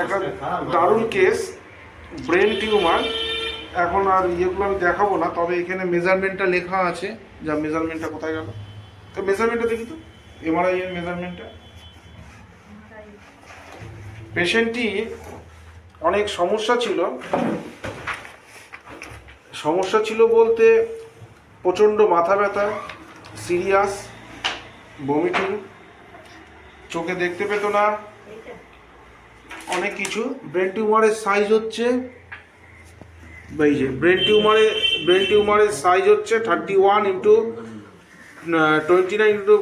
একটা দারুণ case, brain tumour. এখন আর ইয়েগুলো আমি দেখাবো না, তবে এখানে মেজারমেন্টটা লেখা আছে। যা মেজারমেন্টটা কোথায় গেল, তো মেজারমেন্টটা দেখি তো, এমআরআই এর মেজারমেন্টটা। পেশেন্টটি অনেক সমস্যা ছিল বলতে প্রচণ্ড মাথা ব্যথা, সিরিয়াস, বমিটিং, চোখে দেখতে পেত না, অনেক কিছু। ব্রেন টিউমারের সাইজ হচ্ছে, এই যে ব্রেন টিউমারের সাইজ হচ্ছে 31 into 29 into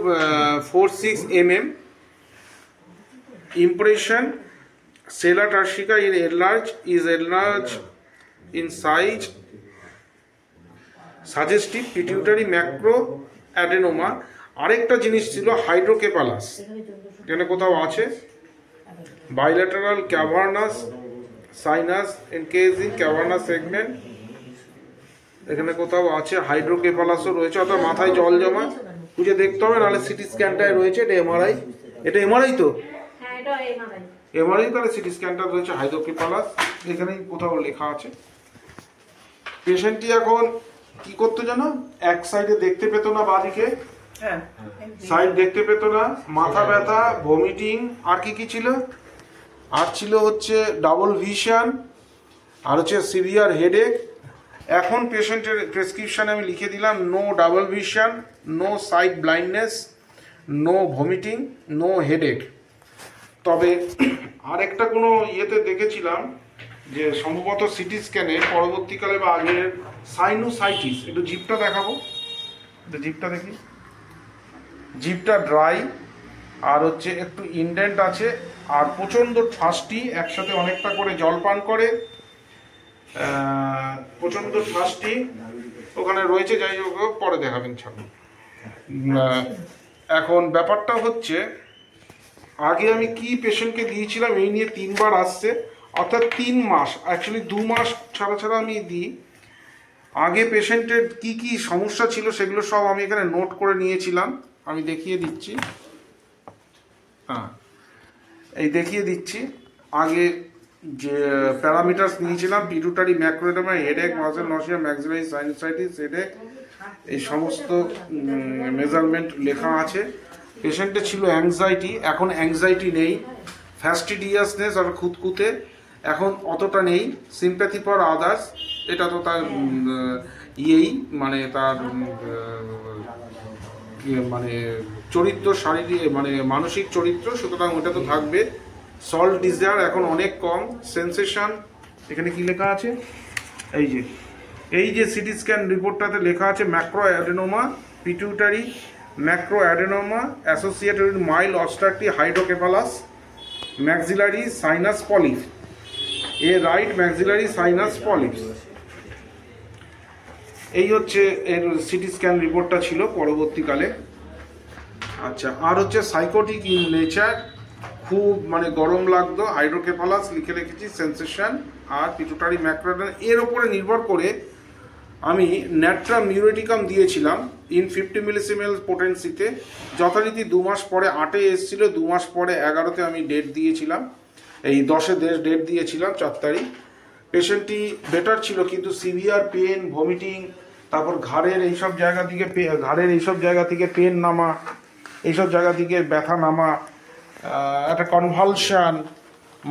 46 mm। Impression sella turcica is enlarged in size, suggestive pituitary macro adenoma. আরেকটা জিনিস ছিল হাইড্রোকেফালাস, এখানে কোথাও আছে। Bilateral cavernous sinus encasing cavernous segment, এখানে কোথাও আছে। হাইড্রোকেফালাসও রয়েছে, অর্থাৎ মাথায় জল জমা, বুঝে দেখতে হবে, নাহলে সিটি স্ক্যানটায় রয়েছে। এটা এমআরআই, এটা এমআরআই তো, এমআরআই, তাহলে সিটি স্ক্যানটা রয়েছে হাইড্রোকেফালাস, এখানেই কোথাও লেখা আছে। পেশেন্টটি এখন কি করতো জানো, এক সাইডে দেখতে পেত না, বাঁদিকে সাইড দেখতে পেত না, মাথা ব্যথা, ভমিটিং, আর কি ছিল, আর ছিল হচ্ছে ডাবল ভিশন, আর হচ্ছে সিভিয়ার হেডেক। এখন পেশেন্টের প্রেসক্রিপশানে আমি লিখে দিলাম no double vision, no side blindness, no vomiting, no headache. তবে আরেকটা কোনো ইয়েতে দেখেছিলাম যে সম্ভবত সিটি স্ক্যানে পরবর্তীকালে বা আগের সাইনোসাইটিস। একটু জিভটা দেখাবো, একটু জিভটা দেখি, জিভটা ড্রাই, আর হচ্ছে একটু ইনডেন্ট আছে, আর প্রচণ্ড ফাস্টি, একসাথে অনেকটা করে জল পান করে, প্রচণ্ড ফাস্টি ওখানে রয়েছে। যাই হোক, পরে দেখাবেন ছাড়ুন। এখন ব্যাপারটা হচ্ছে, আগে আমি কি পেশেন্টকে দিয়েছিলাম এই নিয়ে 3 বার আসছে, অর্থাৎ 3 মাস, অ্যাকচুয়ালি 2 মাস ছাড়া ছাড়া আমি দিই। আগে পেশেন্টের কি কি সমস্যা ছিল সেগুলো সব আমি এখানে নোট করে নিয়েছিলাম, আমি দেখিয়ে দিচ্ছি। হ্যাঁ, এই দেখিয়ে দিচ্ছি। আগে যে প্যারামিটার্স নিয়েছিলাম, pituitary macroadenoma, headache, muscle nausea, maxillary sinusitis, headache, এই সমস্ত মেজারমেন্ট লেখা আছে। পেশেন্টের ছিল অ্যাংজাইটি, এখন অ্যাংজাইটি নেই। ফ্যাস্টিডিয়াসনেস আর খুঁতখুঁতে এখন অতটা নেই। সিম্প্যাথি ফর আদার্স, এটা তো তার ইয়েই, মানে তার মানে চরিত্র, শারীরিক মানে মানসিক চরিত্র, সুতরাং ওটা তো থাকবে। সল্ট ডিজায়ার এখন অনেক কম। সেন্সেশন, এখানে কি লেখা আছে, এই যে সিটি স্ক্যান রিপোর্টটাতে লেখা আছে macro adenoma pituitary, macro adenoma associated with mild obstructive hydrocephalus, maxillary sinus polyp, a right maxillary sinus polyp. এই হচ্ছে এর সিটি স্ক্যান রিপোর্টটা ছিল পরবর্তীকালে। আচ্ছা, আর হচ্ছে সাইকোটিক ইন নেচার, খুব মানে গরম লাগতো, হাইড্রোকেফালাস লিখে রেখেছি, সেন্সেশন, আর পিটুটারি ম্যাক্রোডন। এর ওপরে নির্ভর করে আমি ন্যাট্রাম মিউরেটিকাম দিয়েছিলাম ইন 50 মিলিসিমেল পোটেন্সিতে। যথারীতি 2 মাস পরে 8-এ এসেছিল, 2 মাস পরে 11-তে আমি ডেট দিয়েছিলাম, এই 10-এ ডেট দিয়েছিলাম 4 তারিখ। পেশেন্টটি বেটার ছিল, কিন্তু সিভিয়ার পেন, ভমিটিং, তারপর ঘাড়ের এইসব জায়গা থেকে পেন নামা, এইসব জায়গা থেকে ব্যথা নামা, একটা কনভালশন,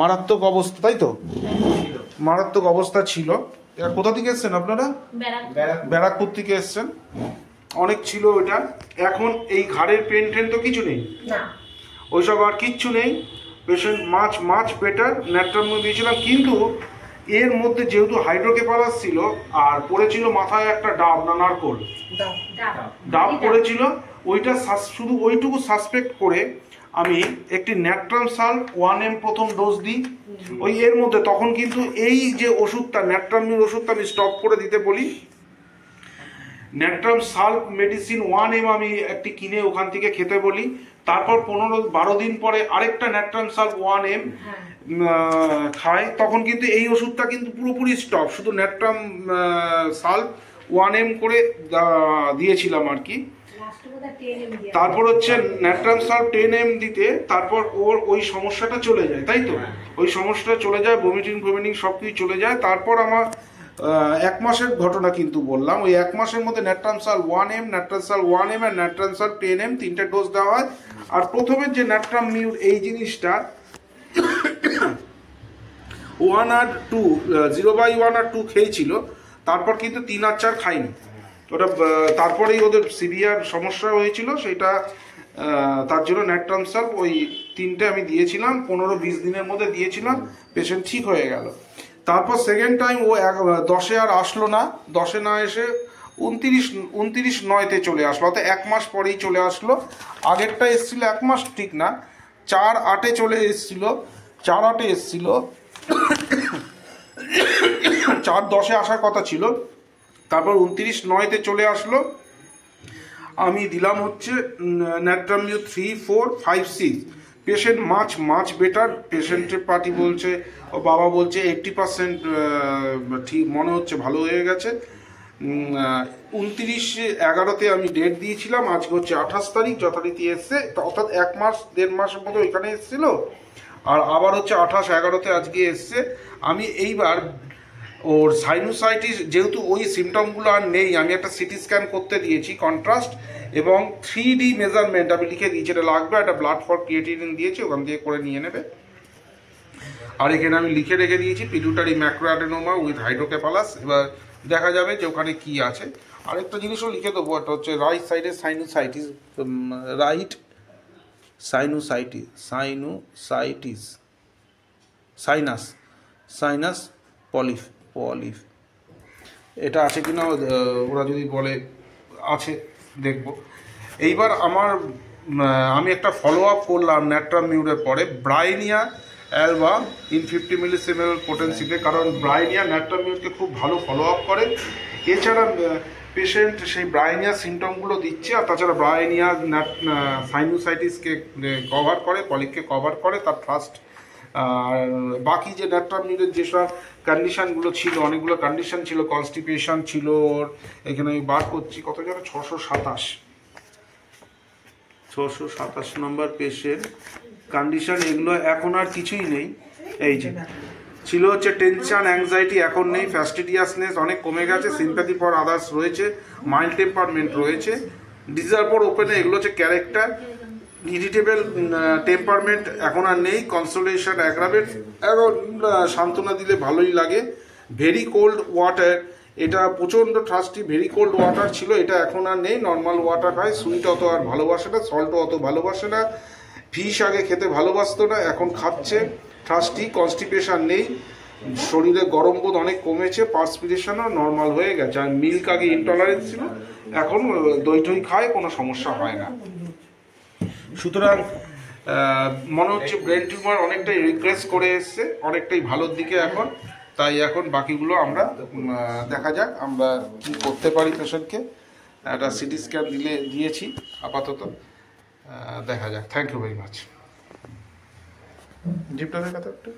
মারাত্মক অবস্থা, তাই তো মারাত্মক অবস্থা ছিল। এরা কোথা থেকে এসছেন আপনারা? ব্যারাকপুর থেকে এসছেন, অনেক ছিল ওটা। এখন এই ঘাড়ের পেন টেন তো কিছু নেই, ওইসব আর কিচ্ছু নেই। পেশেন্ট মাছ বেটার। ন্যাট্রাম দিয়েছিলাম, কিন্তু এর মধ্যে যেহেতু হাইড্রোকেফালাস ছিল আর পড়েছিল মাথায় একটা ডাব না নারকোল, ডাব পড়েছিল, ওইটা শুধু ওইটুকু সাসপেক্ট করে আমি একটি ন্যাট্রাম সাল্ফ 1 mg প্রথম ডোজ দিই। ওই এর মধ্যে তখন কিন্তু এই যে ওষুধটা, ন্যাট্রামির ওষুধটা আমি স্টপ করে দিতে বলি। ন্যাট্রাম সাল্ফ মেডিসিন 1 mg আমি একটি কিনে ওখান থেকে খেতে বলি। তারপর 15-12 দিন পরে আরেকটা ন্যাট্রাম সাল্ফ 1 mg খায়, তখন কিন্তু এই ওষুধটা কিন্তু পুরোপুরি স্টপ, শুধু ন্যাট্রাম সাল্ফ 1 mg করে দিয়েছিলাম আর কি। তারপর হচ্ছে ন্যাট্রামসাল 10 ml দিতে তারপর ওর ওই সমস্যাটা চলে যায়, তাই তো? ওই সমস্যাটা চলে যায়, ভমিটিং সব কিছু চলে যায়। তারপর আমার 1 মাসের ঘটনা কিন্তু বললাম, ওই 1 মাসের মধ্যে ন্যাট্রামসাল 1 ml, ন্যাট্রামসাল 1 ml আর ন্যাট্রামসাল 10 ml 3টে ডোজ দেওয়া হয়। আর প্রথমে যে ন্যাট্রাম মিউর এই জিনিসটা 1 আর 2 0/1 আর 2 খেয়েছিল, তারপর কিন্তু 3 আর 4 খাইনি। ওটা তারপরেই ওদের সিভিয়ার সমস্যা হয়েছিল, সেটা তার জন্য ন্যাট্রামসাল ওই 3টে আমি দিয়েছিলাম, 15-20 দিনের মধ্যে দিয়েছিলাম, পেশেন্ট ঠিক হয়ে গেল। তারপর সেকেন্ড টাইম ও 10-এ আর আসলো না, 10-এ না এসে 29/9-তে চলে আসলো, অর্থাৎ 1 মাস পরেই চলে আসলো। আগেরটা এসেছিল 1 মাস ঠিক না, 4/8-এ চলে এসেছিল, 4/8-এ এসেছিল, 4/10-এ আসার কথা ছিল। তারপর 29/9-তে চলে আসলো। আমি দিলাম হচ্ছে ন্যাট্রামিউ 3, 4, 5, 6। পেশেন্ট মাছ বেটার। পেশেন্টের পার্টি বলছে, ও বাবা বলছে 80% ঠিক মনে হচ্ছে ভালো হয়ে গেছে। 29/11-তে আমি ডেট দিয়েছিলাম, আজকে হচ্ছে 28 তারিখ, যথারীতি এসছে, অর্থাৎ 1 মাস 1.5 মাসের মতো ওইখানে এসেছিল, আর আবার হচ্ছে 28/11-তে আজকে এসছে। আমি এইবার ওর সাইনোসাইটিস, যেহেতু ওই সিমটমগুলো আর নেই, আমি একটা সিটি স্ক্যান করতে দিয়েছি, কন্ট্রাস্ট এবং 3D মেজারমেন্ট আমি লিখে দিয়েছি, এটা লাগবে, একটা ব্লাড ফর ক্রিয়েটিনিন দিয়েছি, ওখান থেকে করে নিয়ে নেবে। আর এখানে আমি লিখে রেখে দিয়েছি পিটুটারি ম্যাক্রোঅ্যাডেনোমা উইথ হাইড্রোকেফালাস। এবার দেখা যাবে যে ওখানে কি আছে। আরেকটা জিনিসও লিখে দেবো, একটা হচ্ছে রাইট সাইডে সাইনোসাইটিস, রাইট সাইনাস পলিফ এটা আছে কিনা ওরা যদি বলে আছে, দেখব। এইবার আমি একটা ফলো আপ করলাম ন্যাট্রামিউরের পরে ব্রাইনিয়া অ্যালবা ইন 50 ml পোটেন্সিতে, কারণ ব্রাইনিয়া ন্যাট্রামিউরকে খুব ভালো ফলো আপ করে। এছাড়া পেশেন্ট সেই ব্রাইনিয়া সিমটমগুলো দিচ্ছে, আর তাছাড়া ব্রাইনিয়া সাইনোসাইটিসকে কভার করে, পলিককে কভার করে, তার ফার্স্ট। আর বাকি যে ন্যাট্রামিউরের যেসব কন্ডিশনগুলো ছিল, অনেকগুলো কন্ডিশন ছিল, কনস্টিপেশন ছিল ওর, এখানে আমি বার করছি কত যেন 627 নম্বর পেশেন্ট কন্ডিশন। এগুলো এখন আর কিছুই নেই। এই যে ছিল হচ্ছে টেনশন, অ্যাংজাইটি এখন নেই, ফ্যাস্টিডিয়াসনেস অনেক কমে গেছে, সিম্প্যাথি ফর আদার্স রয়েছে, মাইল্ড টেম্পারমেন্ট রয়েছে, ডিজার্ভ ফর ওপেনে, এগুলো হচ্ছে ক্যারেক্টার, ইরিটেবল টেম্পারমেন্ট এখন আর নেই, কনসোলেশন অ্যাগ্রাভেট, এখন সান্ত্বনা দিলে ভালোই লাগে। ভেরি কোল্ড ওয়াটার, এটা প্রচণ্ড ট্রাস্টি ভেরি কোল্ড ওয়াটার ছিল, এটা এখন আর নেই, নর্মাল ওয়াটার হয়। সুইট অত আর ভালোবাসে না, সল্টও অত ভালোবাসে না। ফিশ আগে খেতে ভালোবাসতো না, এখন খাচ্ছে। ট্রাস্টি, কনস্টিপেশন নেই, শরীরে গরম বোধ অনেক কমেছে, পার্সপিরেশনও নর্মাল হয়ে গেছে। আর মিল্ক আগে ইনটলারেন্স ছিল, এখন দই টই খায়, কোনো সমস্যা হয় না। সুতরাং মনে হচ্ছে ব্রেন টিউমার অনেকটাই রিগ্রেস করে এসছে, অনেকটাই ভালোর দিকে এখন। তাই এখন বাকিগুলো আমরা দেখা যাক আমরা কি করতে পারি পেশেন্টকে। একটা সিটি স্ক্যান দিয়েছি আপাতত, দেখা যাক। Thank you very much. জিপটা দেখা তো একটু